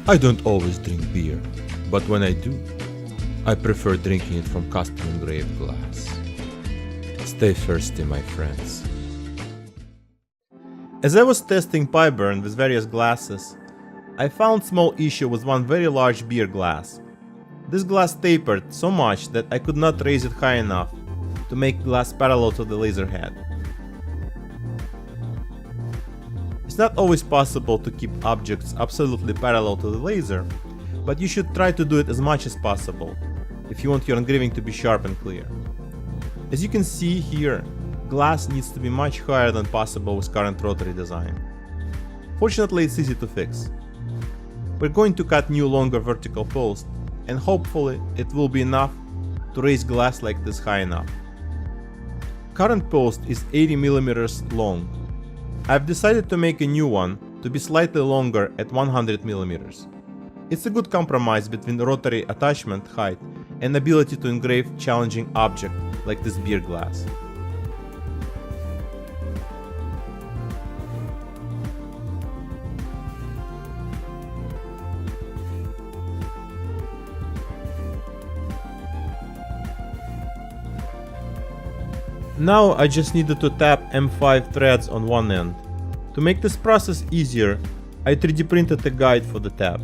I don't always drink beer, but when I do, I prefer drinking it from custom engraved glass. Stay thirsty, my friends. As I was testing PiBurn with various glasses, I found small issue with one very large beer glass. This glass tapered so much that I could not raise it high enough to make glass parallel to the laser head. It's not always possible to keep objects absolutely parallel to the laser, but you should try to do it as much as possible if you want your engraving to be sharp and clear. As you can see here, glass needs to be much higher than possible with current rotary design. Fortunately, it's easy to fix. We're going to cut new longer vertical post, and hopefully it will be enough to raise glass like this high enough. Current post is 80 mm long. I've decided to make a new one to be slightly longer at 100 mm. It's a good compromise between rotary attachment height and ability to engrave challenging object like this beer glass. Now I just needed to tap M5 threads on one end. To make this process easier, I 3D printed a guide for the tap.